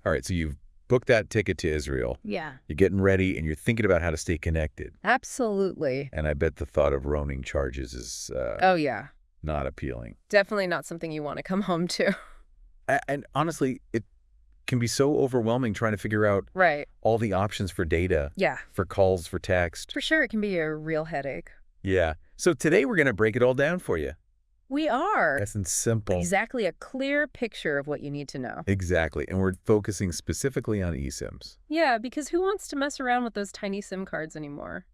All right, so you've booked that ticket to Israel. Yeah. You're getting ready, and you're thinking about how to stay connected. Absolutely. And I bet the thought of roaming charges is Oh, yeah. not appealing. Definitely not something you want to come home to. And honestly, it can be so overwhelming trying to figure out Right. all the options for data, Yeah. for calls, for text. For sure, it can be a real headache. Yeah. So today we're going to break it all down for you. We are. Nice and simple. Exactly a clear picture of what you need to know. Exactly. And we're focusing specifically on eSIMs. Yeah, because who wants to mess around with those tiny SIM cards anymore?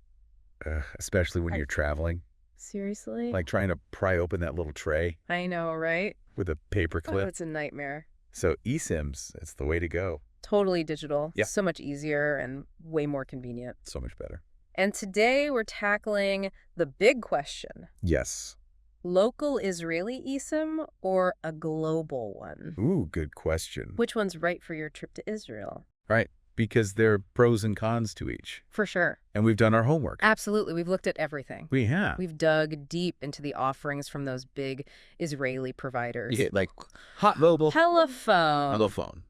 Especially when you're traveling. Seriously? Like trying to pry open that little tray I know, right? with a paper Oh, clip. it's a nightmare. So eSIMs, it's the way to go. Totally digital. Yeah. So much easier and way more convenient. So much better. And today we're tackling the big question. Yes. Local Israeli eSIM or a global one? Ooh, good question. Which one's right for your trip to Israel? Right. Because there are pros and cons to each. For sure. And we've done our homework. Absolutely. We've looked at everything. We have. We've dug deep into the offerings from those big Israeli providers. Yeah, like Hot Mobile. Pelephone. Telephone.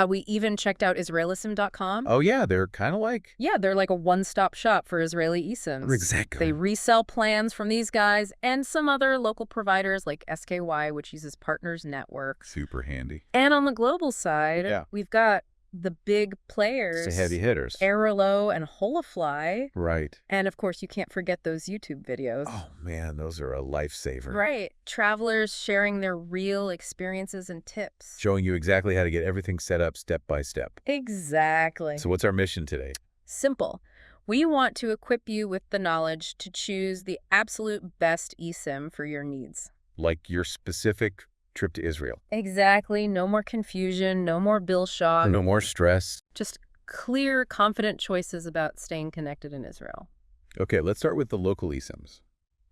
We even checked out eSIM.com. Oh, yeah. They're kind of like. Yeah, they're like a one-stop shop for Israeli eSIMs. Exactly. They resell plans from these guys and some other local providers like SKY, which uses Partners Network. Super handy. And on the global side, Yeah. we've got the big players. It's the heavy hitters. Airalo and Holafly. Right. And of course, you can't forget those YouTube videos. Oh, man, those are a lifesaver. Right. Travelers sharing their real experiences and tips. Showing you exactly how to get everything set up step by step. Exactly. So what's our mission today? Simple. We want to equip you with the knowledge to choose the absolute best eSIM for your needs. Like your specific trip to Israel. Exactly. No more confusion, no more bill shock. No more stress. Just clear, confident choices about staying connected in Israel. Okay, let's start with the local eSIMs.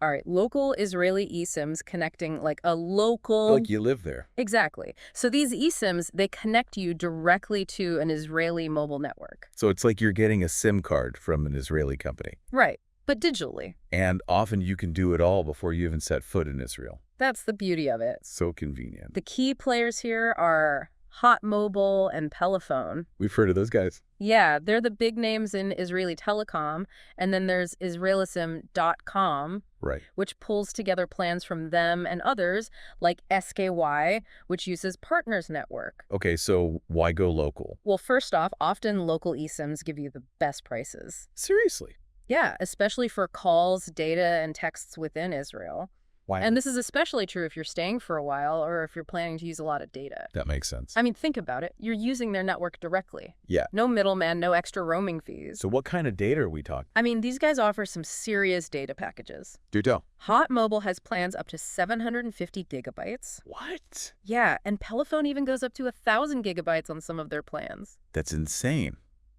All right, local Israeli eSIMs connecting like a local... Like you live there. Exactly. So these eSIMs, they connect you directly to an Israeli mobile network. So it's like you're getting a SIM card from an Israeli company. Right, but digitally. And often you can do it all before you even set foot in Israel. That's the beauty of it. So convenient. The key players here are Hot Mobile and Pelephone. We've heard of those guys. Yeah, they're the big names in Israeli telecom. And then there's Israelism.com, Right. which pulls together plans from them and others, like SKY, which uses Partners Network. Okay, so why go local? Well, first off, often local eSIMs give you the best prices. Seriously? Yeah, especially for calls, data, and texts within Israel. Why? And this is especially true if you're staying for a while or if you're planning to use a lot of data. That makes sense. I mean, think about it. You're using their network directly. Yeah. No middleman, no extra roaming fees. So what kind of data are we talking? I mean, these guys offer some serious data packages. Do tell. Hot Mobile has plans up to 750 gigabytes. What? Yeah, and Pelephone even goes up to 1,000 gigabytes on some of their plans. That's insane.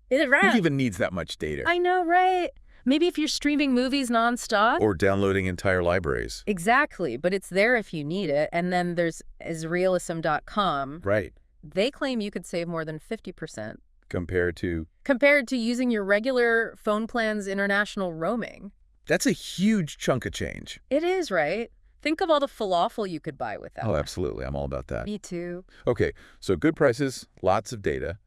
Is it right? Who even needs that much data? I know, right? Maybe if you're streaming movies nonstop. Or downloading entire libraries. Exactly, but it's there if you need it. And then there's Israelism.com. Right. They claim you could save more than 50%. Compared to... Compared to using your regular phone plan's international roaming. That's a huge chunk of change. It is, right? Think of all the falafel you could buy with that. Oh, absolutely. I'm all about that. Me too. Okay, so good prices, lots of data.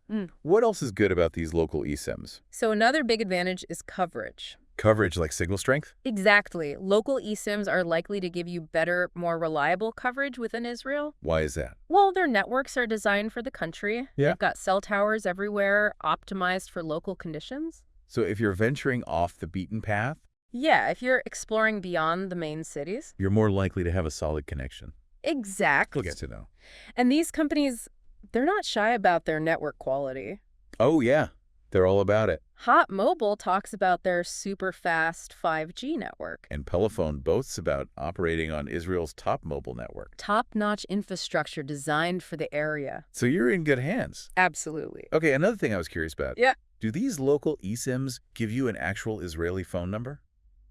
What else is good about these local eSIMs? So another big advantage is coverage. Coverage like signal strength? Exactly. Local eSIMs are likely to give you better, more reliable coverage within Israel. Why is that? Well, their networks are designed for the country. Yeah. They've got cell towers everywhere, optimized for local conditions. So if you're venturing off the beaten path, Yeah, if you're exploring beyond the main cities. you're more likely to have a solid connection. Exactly. We'll get to know. And these companies, they're not shy about their network quality. Oh, yeah. They're all about it. Hot Mobile talks about their super fast 5G network. And Pelephone boasts about operating on Israel's top mobile network. Top-notch infrastructure designed for the area. So you're in good hands. Absolutely. Okay, another thing I was curious about. Yeah. Do these local eSIMs give you an actual Israeli phone number?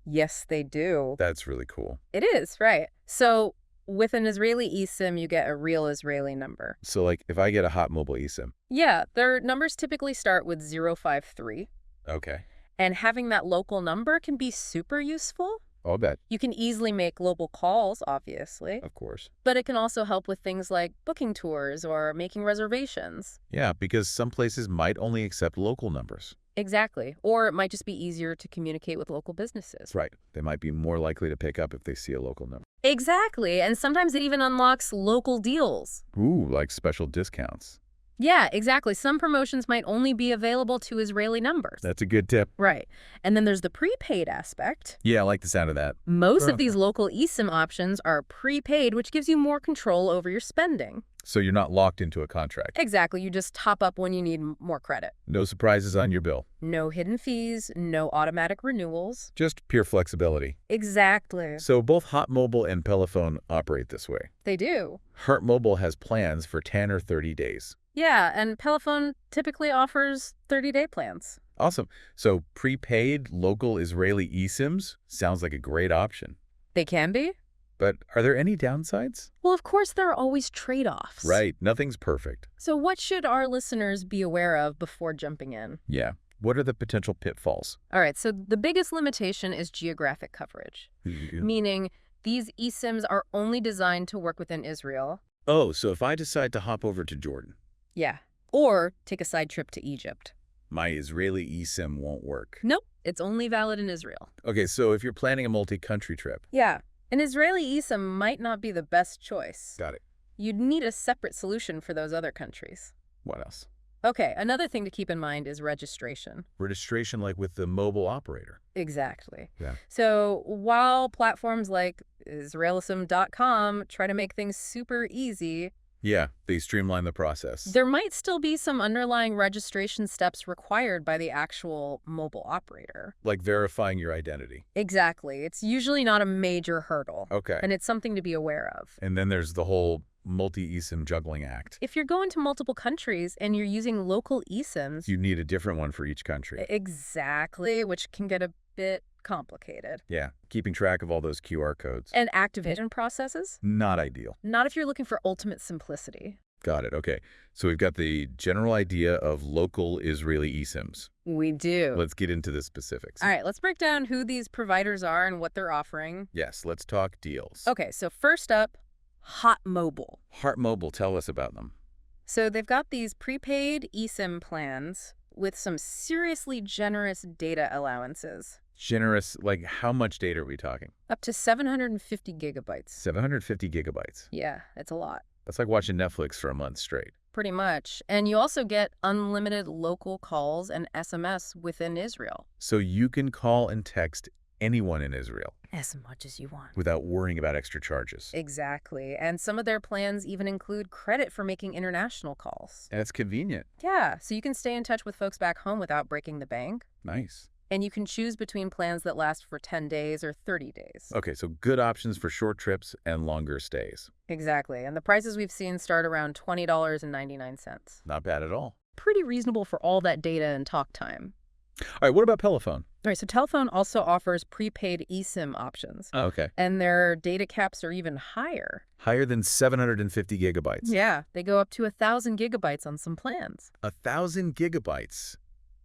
Yes, they do. That's really cool. It is, right. So with an Israeli eSIM, you get a real Israeli number. So like if I get a Hot Mobile eSIM. Yeah, their numbers typically start with 053. Okay. And having that local number can be super useful. I'll bet. You can easily make global calls, obviously, Of course. but it can also help with things like booking tours or making reservations. Yeah, because some places might only accept local numbers. Exactly. Or it might just be easier to communicate with local businesses. That's right. They might be more likely to pick up if they see a local number. Exactly. And sometimes it even unlocks local deals. Ooh, like special discounts. Yeah, exactly. Some promotions might only be available to Israeli numbers. That's a good tip. Right. And then there's the prepaid aspect. Yeah, I like the sound of that. Most of these local eSIM options are prepaid, which gives you more control over your spending. So you're not locked into a contract. Exactly. You just top up when you need more credit. No surprises on your bill. No hidden fees, no automatic renewals. Just pure flexibility. Exactly. So both Hot Mobile and Pelephone operate this way. They do. Hot Mobile has plans for 10 or 30 days. Yeah, and Pelephone typically offers 30-day plans. Awesome. So prepaid local Israeli eSIMs sounds like a great option. They can be? But are there any downsides? Well, of course, there are always trade-offs. Right. Nothing's perfect. So what should our listeners be aware of before jumping in? Yeah. What are the potential pitfalls? All right, so the biggest limitation is geographic coverage, meaning these eSIMs are only designed to work within Israel. Oh, so if I decide to hop over to Jordan, Yeah. Or take a side trip to Egypt. my Israeli eSIM won't work. Nope, it's only valid in Israel. Okay, so if you're planning a multi-country trip. Yeah. An Israeli eSIM might not be the best choice. Got it. You'd need a separate solution for those other countries. What else? Okay, another thing to keep in mind is registration. Registration like with the mobile operator. Exactly. Yeah. So while platforms like Israelism.com try to make things super easy, Yeah, they streamline the process. there might still be some underlying registration steps required by the actual mobile operator. Like verifying your identity. Exactly. It's usually not a major hurdle. Okay. And it's something to be aware of. And then there's the whole multi-eSIM juggling act. If you're going to multiple countries and you're using local eSIMs, You need a different one for each country. exactly, which can get a bit complicated. Yeah, keeping track of all those QR codes. And activation processes? Not ideal. Not if you're looking for ultimate simplicity. Got it. Okay. So we've got the general idea of local Israeli eSIMs. We do. Let's get into the specifics. All right, let's break down who these providers are and what they're offering. Yes, let's talk deals. Okay, so first up, Hot Mobile. Hot Mobile, tell us about them. So they've got these prepaid eSIM plans with some seriously generous data allowances. Generous, like how much data are we talking? Up to 750 gigabytes. 750 gigabytes. Yeah, it's a lot. That's like watching Netflix for a month straight. Pretty much. And you also get unlimited local calls and SMS within Israel. So you can call and text anyone in Israel As much as you want. without worrying about extra charges. Exactly. And some of their plans even include credit for making international calls. And it's convenient. Yeah, so you can stay in touch with folks back home without breaking the bank. Nice. And you can choose between plans that last for 10 days or 30 days. Okay, so good options for short trips and longer stays. Exactly. And the prices we've seen start around $20.99. Not bad at all. Pretty reasonable for all that data and talk time. All right, what about Pelephone? All right, so Telephone also offers prepaid eSIM options. Oh, okay. And their data caps are even higher. Higher than 750 gigabytes. Yeah, they go up to 1,000 gigabytes on some plans. 1,000 gigabytes.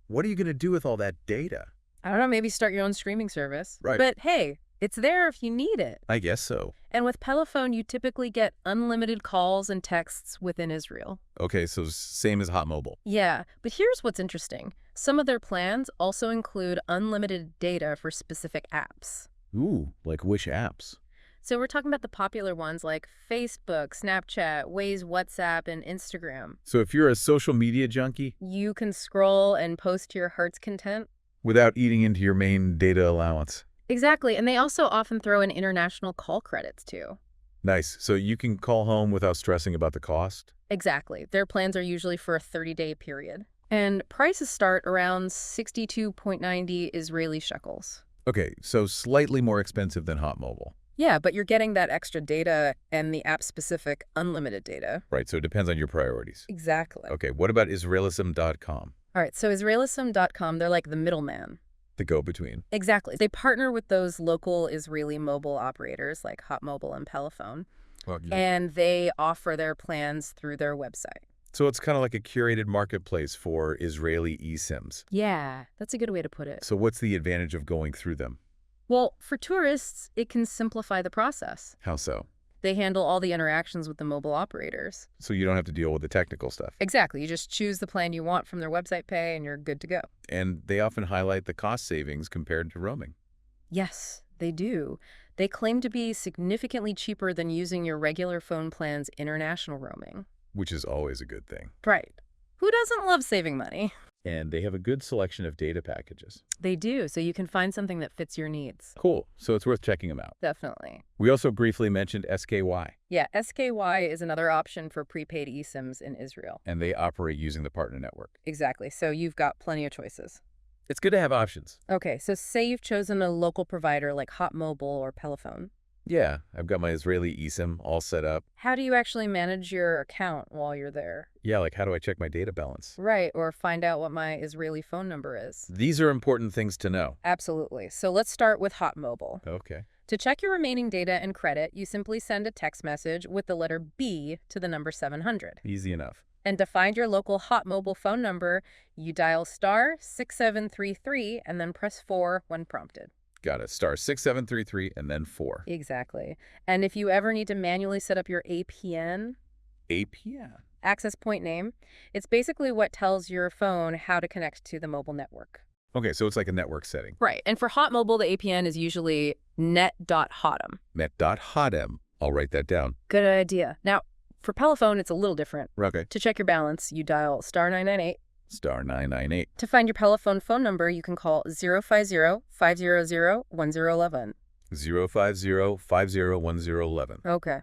What are you going to do with all that data? I don't know, maybe start your own streaming service. Right. But hey, it's there if you need it. I guess so. And with Pelephone, you typically get unlimited calls and texts within Israel. Okay, so same as Hot Mobile. Yeah, but here's what's interesting. Some of their plans also include unlimited data for specific apps. Ooh, like which apps? So we're talking about the popular ones like Facebook, Snapchat, Waze, WhatsApp, and Instagram. So if you're a social media junkie, You can scroll and post to your heart's content. without eating into your main data allowance. Exactly, and they also often throw in international call credits too. Nice. So you can call home without stressing about the cost? Exactly. Their plans are usually for a 30-day period. And prices start around 62.90 Israeli shekels. Okay, so slightly more expensive than Hot Mobile. Yeah, but you're getting that extra data and the app-specific unlimited data. Right, so it depends on your priorities. Exactly. Okay, what about Israelism.com? All right, so Israelism.com, they're like the middleman. The go-between. Exactly. They partner with those local Israeli mobile operators like Hot Mobile and Pelephone, Well, and they offer their plans through their website. so it's kind of like a curated marketplace for Israeli eSIMs. Yeah, that's a good way to put it. So what's the advantage of going through them? Well, for tourists, it can simplify the process. How so? They handle all the interactions with the mobile operators. So you don't have to deal with the technical stuff. Exactly. You just choose the plan you want from their website pay and you're good to go. And they often highlight the cost savings compared to roaming. Yes, they do. They claim to be significantly cheaper than using your regular phone plan's international roaming. Which is always a good thing. Right. Who doesn't love saving money? And they have a good selection of data packages. They do, so you can find something that fits your needs. Cool. So it's worth checking them out. Definitely. We also briefly mentioned SKY. Yeah, SKY is another option for prepaid eSIMs in Israel. And they operate using the partner network. Exactly, so you've got plenty of choices. It's good to have options. Okay, so say you've chosen a local provider like Hot Mobile or Pelephone. Yeah, I've got my Israeli eSIM all set up. How do you actually manage your account while you're there? Yeah, like how do I check my data balance? Right, or find out what my Israeli phone number is. These are important things to know. Absolutely. So let's start with Hot Mobile. Okay. To check your remaining data and credit, you simply send a text message with the letter B to the number 700. Easy enough. And to find your local Hot Mobile phone number, you dial *6733 and then press 4 when prompted. Got it. *6733 and then 4. Exactly. And if you ever need to manually set up your APN, APN? access point name, it's basically what tells your phone how to connect to the mobile network. Okay, so it's like a network setting. Right. And for Hot Mobile, the APN is usually net.hotem. Net.hotem. I'll write that down. Good idea. Now, for Pelephone, it's a little different. Okay. To check your balance, you dial *998. *998. To find your Pelephone phone number, you can call 050-500-1011. 050-501011. Okay.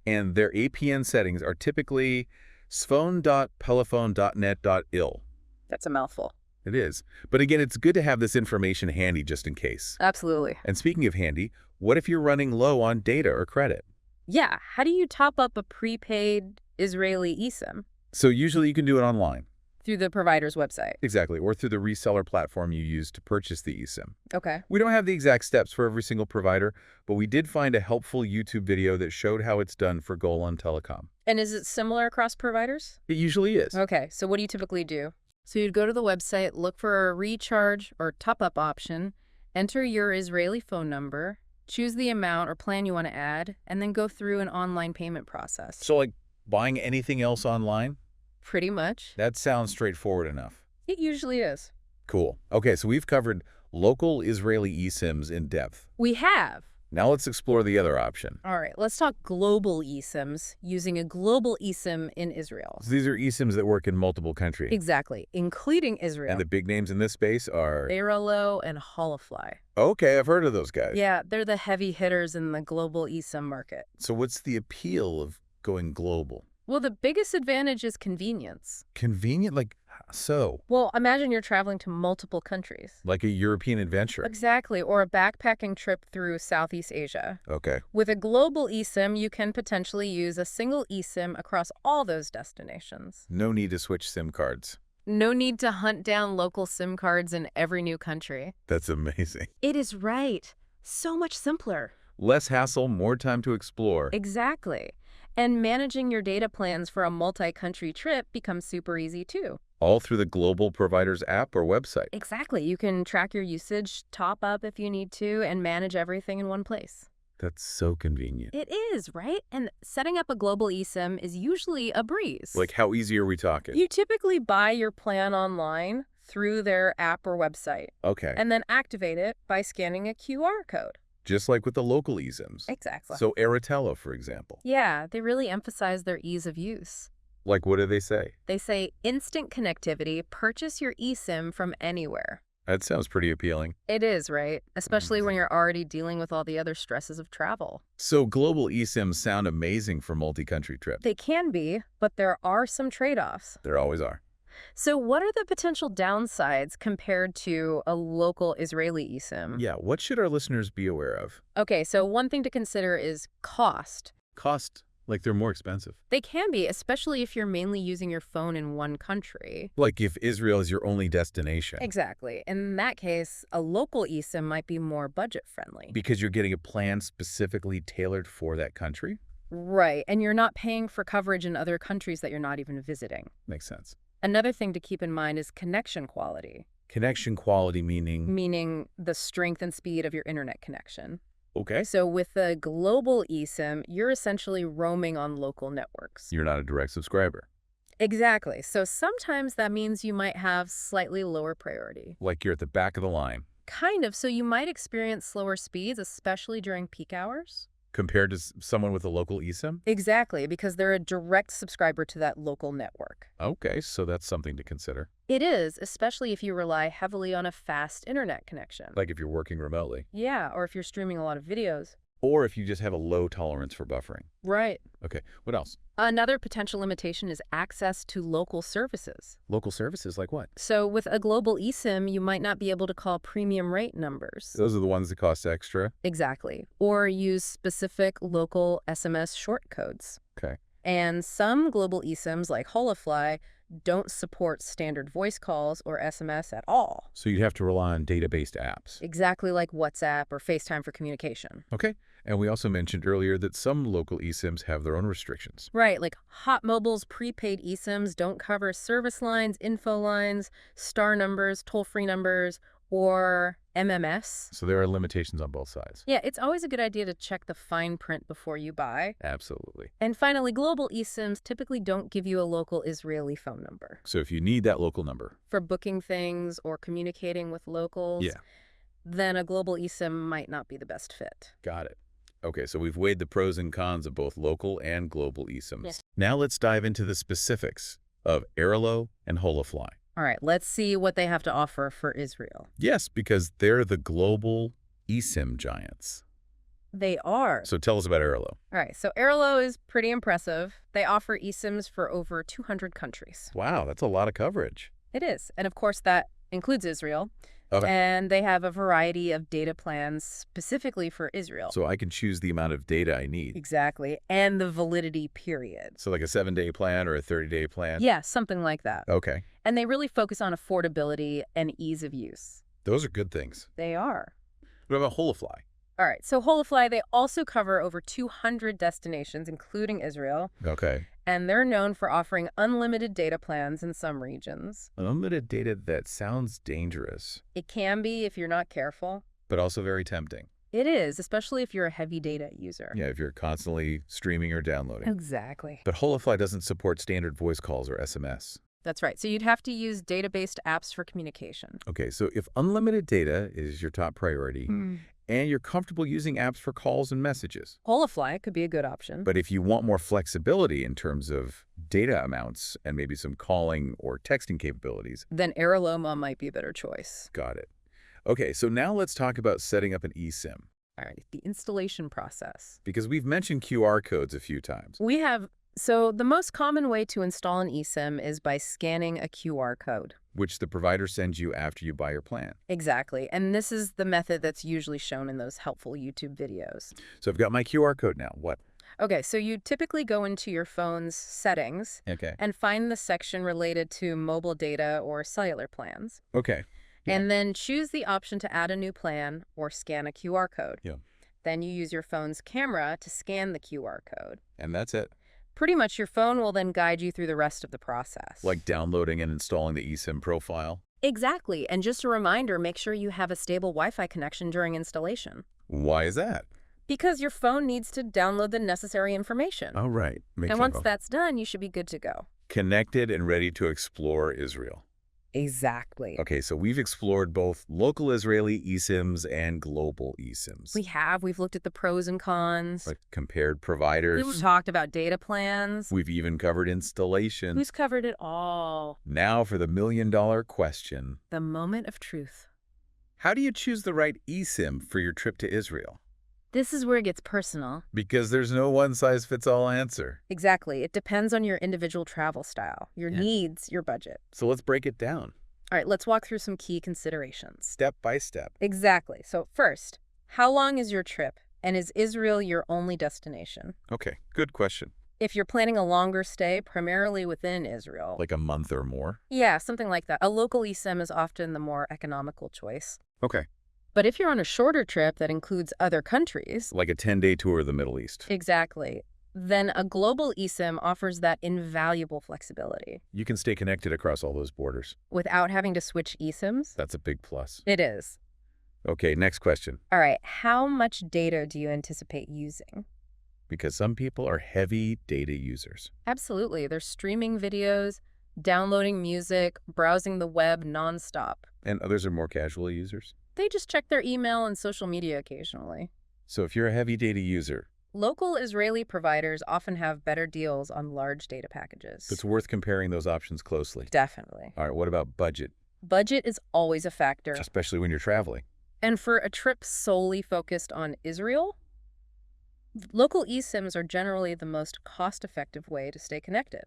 And their APN settings are typically sphone.pelephone.net.il. That's a mouthful. It is. But again, it's good to have this information handy just in case. Absolutely. And speaking of handy, what if you're running low on data or credit? Yeah. How do you top up a prepaid Israeli eSIM? So usually you can do it online. Through the provider's website. Exactly, or through the reseller platform you use to purchase the eSIM. Okay. We don't have the exact steps for every single provider, but we did find a helpful YouTube video that showed how it's done for Golan Telecom. And is it similar across providers? It usually is. Okay. So what do you typically do? So you'd go to the website, look for a recharge or top-up option, enter your Israeli phone number, choose the amount or plan you want to add, and then go through an online payment process. So like buying anything else online? Pretty much. That sounds straightforward enough. It usually is. Cool. Okay, so we've covered local Israeli eSIMs in depth. We have. Now let's explore the other option. All right, let's talk global eSIMs using a global eSIM in Israel. So these are eSIMs that work in multiple countries. Exactly, including Israel. And the big names in this space are... Airalo and Holafly. Okay, I've heard of those guys. Yeah, they're the heavy hitters in the global eSIM market. So what's the appeal of going global? Well, the biggest advantage is convenience. Convenient? Like, so? Well, imagine you're traveling to multiple countries. Like a European adventure? Exactly, or a backpacking trip through Southeast Asia. Okay. With a global eSIM, you can potentially use a single eSIM across all those destinations. No need to switch SIM cards. No need to hunt down local SIM cards in every new country. That's amazing. It is right. So much simpler. Less hassle, more time to explore. Exactly. And managing your data plans for a multi-country trip becomes super easy too. All through the global provider's app or website. Exactly. You can track your usage, top up if you need to, and manage everything in one place. That's so convenient. It is, right? And setting up a global eSIM is usually a breeze. Like, how easy are we talking? You typically buy your plan online through their app or website. Okay. And then activate it by scanning a QR code. Just like with the local eSIMs. Exactly. So Airalo, for example. Yeah, they really emphasize their ease of use. Like, what do they say? They say instant connectivity, purchase your eSIM from anywhere. That sounds pretty appealing. It is, right? Especially when you're already dealing with all the other stresses of travel. So global eSIMs sound amazing for multi-country trips. They can be, but there are some trade-offs. There always are. So what are the potential downsides compared to a local Israeli eSIM? Yeah, what should our listeners be aware of? Okay, so one thing to consider is cost. Cost, like they're more expensive. They can be, especially if you're mainly using your phone in one country. Like if Israel is your only destination. Exactly. In that case, a local eSIM might be more budget-friendly. Because you're getting a plan specifically tailored for that country? Right, and you're not paying for coverage in other countries that you're not even visiting. Makes sense. Another thing to keep in mind is connection quality. Connection quality meaning? meaning the strength and speed of your internet connection. Okay. So with a global eSIM, you're essentially roaming on local networks. You're not a direct subscriber. Exactly. So sometimes that means you might have slightly lower priority. Like you're at the back of the line. Kind of. So you might experience slower speeds, especially during peak hours. Compared to someone with a local eSIM? Exactly, because they're a direct subscriber to that local network. Okay, so that's something to consider. It is, especially if you rely heavily on a fast internet connection. Like if you're working remotely. Yeah, or if you're streaming a lot of videos. Or if you just have a low tolerance for buffering. Right. Okay, what else? Another potential limitation is access to local services. Local services like what? So with a global eSIM, you might not be able to call premium rate numbers. Those are the ones that cost extra? Exactly. Or use specific local SMS short codes. Okay. And some global eSIMs like Holafly don't support standard voice calls or SMS at all. So you'd have to rely on data-based apps. Exactly like WhatsApp or FaceTime for communication. Okay. And we also mentioned earlier that some local eSIMs have their own restrictions. Right, like Hot Mobile's prepaid eSIMs don't cover service lines, info lines, star numbers, toll-free numbers, or MMS. So there are limitations on both sides. Yeah, it's always a good idea to check the fine print before you buy. Absolutely. And finally, global eSIMs typically don't give you a local Israeli phone number. So if you need that local number. For booking things or communicating with locals, then a global eSIM might not be the best fit. Got it. Okay, so we've weighed the pros and cons of both local and global eSIMs. Yes. Now let's dive into the specifics of Airalo and Holafly. All right, let's see what they have to offer for Israel. Yes, because they're the global eSIM giants. They are. So tell us about Airalo. All right, so Airalo is pretty impressive. They offer eSIMs for over 200 countries. Wow, that's a lot of coverage. It is. And of course, that includes Israel. Okay. And they have a variety of data plans specifically for Israel. So I can choose the amount of data I need. Exactly. And the validity period. So like a 7-day plan or a 30-day plan? Yeah, something like that. Okay. And they really focus on affordability and ease of use. Those are good things. They are. What about Holafly? All right, so Holafly, they also cover over 200 destinations, including Israel. Okay. And they're known for offering unlimited data plans in some regions. Unlimited data, that sounds dangerous, It can be if you're not careful. but also very tempting. It is, especially if you're a heavy data user. Yeah, if you're constantly streaming or downloading. Exactly. But Holafly doesn't support standard voice calls or SMS. That's right. So you'd have to use data-based apps for communication. Okay, so if unlimited data is your top priority, and you're comfortable using apps for calls and messages, Holafly could be a good option. but if you want more flexibility in terms of data amounts and maybe some calling or texting capabilities, then Airalo might be a better choice. got it. Okay, so now let's talk about setting up an eSIM, All right, the installation process. because we've mentioned QR codes a few times. We have, so the most common way to install an eSIM is by scanning a QR code. Which the provider sends you after you buy your plan. Exactly. And this is the method that's usually shown in those helpful YouTube videos. So I've got my QR code now. What? Okay, so you typically go into your phone's settings Okay. and find the section related to mobile data or cellular plans. Okay. Yeah. And then choose the option to add a new plan or scan a QR code. Yeah. Then you use your phone's camera to scan the QR code. And that's it. Pretty much your phone will then guide you through the rest of the process. Like downloading and installing the eSIM profile. Exactly. And just a reminder, make sure you have a stable Wi-Fi connection during installation. Why is that? Because your phone needs to download the necessary information. Oh, right. And once that's done, you should be good to go. Connected and ready to explore Israel. Exactly. Okay, so we've explored both local Israeli eSIMs and global eSIMs. We've looked at the pros and cons. Like compared providers. We've talked about data plans. We've even covered installation. Who's covered it all? Now for the million-dollar question. The moment of truth. How do you choose the right eSIM for your trip to Israel? This is where it gets personal. Because there's no one-size-fits-all answer. Exactly. It depends on your individual travel style, your needs, your budget. So let's break it down. All right, let's walk through some key considerations. Step by step. Exactly. So first, how long is your trip? And is Israel your only destination? Okay, good question. If you're planning a longer stay, primarily within Israel. Like a month or more? Yeah, something like that. A local eSIM is often the more economical choice. Okay. But if you're on a shorter trip that includes other countries... Like a 10-day tour of the Middle East. Exactly. Then a global eSIM offers that invaluable flexibility. You can stay connected across all those borders. Without having to switch eSIMs? That's a big plus. It is. Okay, next question. All right, how much data do you anticipate using? Because some people are heavy data users. Absolutely. They're streaming videos, downloading music, browsing the web nonstop. And others are more casual users. They just check their email and social media occasionally. So if you're a heavy data user, Local Israeli providers often have better deals on large data packages. it's worth comparing those options closely. Definitely. All right, what about budget? Budget is always a factor. Especially when you're traveling. And for a trip solely focused on Israel, local eSIMs are generally the most cost-effective way to stay connected.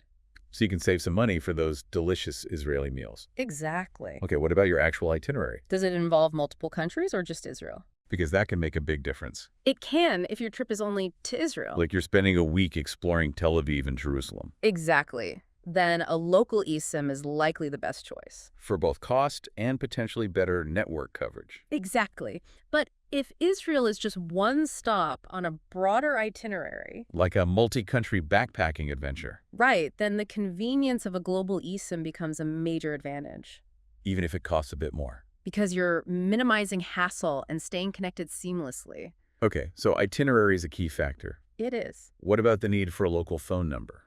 So you can save some money for those delicious Israeli meals. Exactly. Okay, what about your actual itinerary? Does it involve multiple countries or just Israel? Because that can make a big difference. It can if your trip is only to Israel. Like you're spending a week exploring Tel Aviv and Jerusalem. Exactly. Then a local eSIM is likely the best choice. For both cost and potentially better network coverage. Exactly. But if Israel is just one stop on a broader itinerary, Like a multi-country backpacking adventure, right, then the convenience of a global eSIM becomes a major advantage. even if it costs a bit more. Because you're minimizing hassle and staying connected seamlessly. Okay, so itinerary is a key factor. It is. What about the need for a local phone number?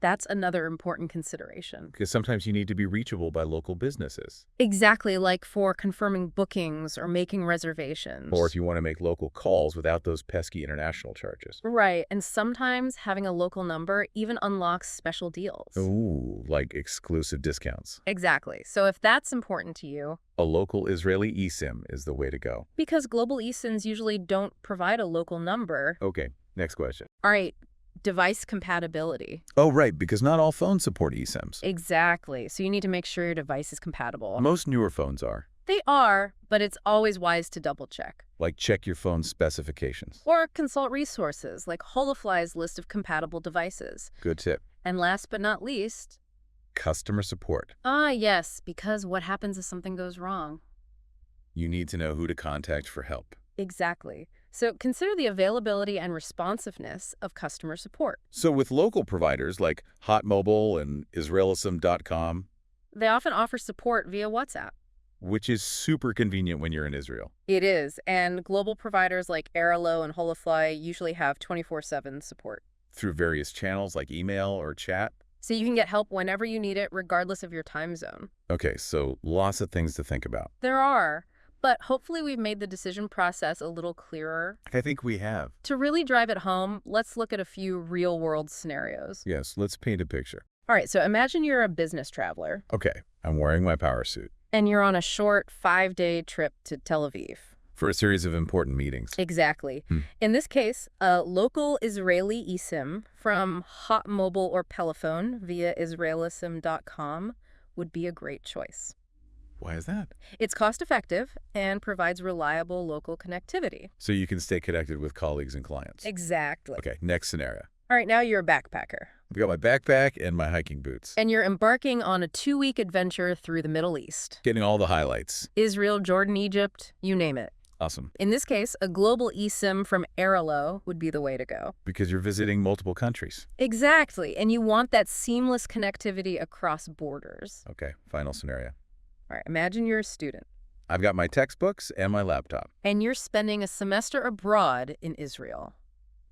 That's another important consideration. Because sometimes you need to be reachable by local businesses. Exactly, like for confirming bookings or making reservations. Or if you want to make local calls without those pesky international charges. Right, and sometimes having a local number even unlocks special deals. Ooh, like exclusive discounts. Exactly. So if that's important to you, A local Israeli eSIM is the way to go. because global eSIMs usually don't provide a local number. Okay, next question. All right, device compatibility. Oh, right, because not all phones support eSIMs. Exactly. So you need to make sure your device is compatible. Most newer phones are. They are, but it's always wise to double check. Like check your phone's specifications. Or consult resources like Holafly's list of compatible devices. Good tip. And last but not least, Customer support. yes, because what happens if something goes wrong? You need to know who to contact for help. Exactly. So consider the availability and responsiveness of customer support. So with local providers like Hot Mobile and Israelism.com, They often offer support via WhatsApp. which is super convenient when you're in Israel. It is, and global providers like Airalo and Holafly usually have 24/7 support. Through various channels like email or chat. So you can get help whenever you need it, regardless of your time zone. Okay, so lots of things to think about. There are, but hopefully we've made the decision process a little clearer. I think we have. To really drive it home, let's look at a few real-world scenarios. Yes, let's paint a picture. All right, so imagine you're a business traveler, Okay, I'm wearing my power suit and you're on a short 5-day trip to Tel Aviv. for a series of important meetings. Exactly. In this case, a local Israeli eSIM from Hot Mobile or Pelephone via Israelism.com would be a great choice. Why is that? It's cost-effective and provides reliable local connectivity. So you can stay connected with colleagues and clients. Exactly. Okay, next scenario. All right, now you're a backpacker. I've got my backpack and my hiking boots. And you're embarking on a 2-week adventure through the Middle East. Getting all the highlights. Israel, Jordan, Egypt, you name it. Awesome. In this case, a global eSIM from Airalo would be the way to go. Because you're visiting multiple countries. Exactly, and you want that seamless connectivity across borders. Okay, final scenario. All right, imagine you're a student, I've got my textbooks and my laptop. and you're spending a semester abroad in Israel.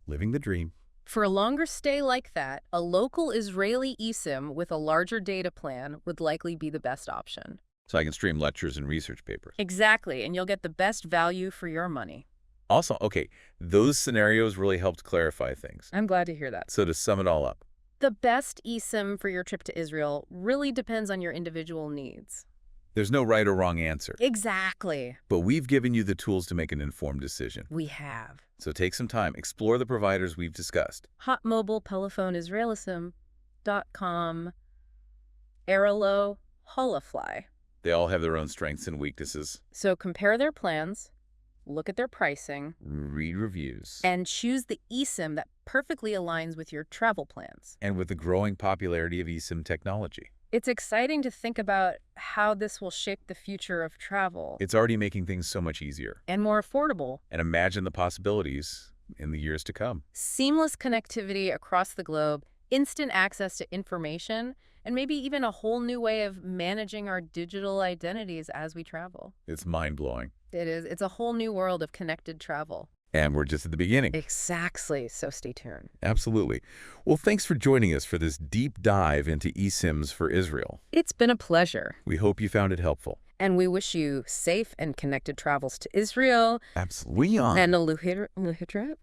Living the dream. For a longer stay like that, a local Israeli eSIM with a larger data plan would likely be the best option. So I can stream lectures and research papers. Exactly, and you'll get the best value for your money. Also, okay, those scenarios really helped clarify things. I'm glad to hear that. So to sum it all up, The best eSIM for your trip to Israel really depends on your individual needs. there's no right or wrong answer. Exactly. But we've given you the tools to make an informed decision. We have. So take some time, explore the providers we've discussed. Hot Mobile, Pelephone, Israelism.com, Airalo, Holafly. They all have their own strengths and weaknesses. So compare their plans, look at their pricing, Read reviews. and choose the eSIM that perfectly aligns with your travel plans. And with the growing popularity of eSIM technology, It's exciting to think about how this will shape the future of travel it's already making things so much easier. and more affordable. And imagine the possibilities in the years to come. Seamless connectivity across the globe, instant access to information, and maybe even a whole new way of managing our digital identities as we travel. It's mind-blowing. It is. It's a whole new world of connected travel. And we're just at the beginning. Exactly. So stay tuned. Absolutely. Well, thanks for joining us for this deep dive into eSIMs for Israel. It's been a pleasure. We hope you found it helpful. And we wish you safe and connected travels to Israel Absolutely. and a luhitra.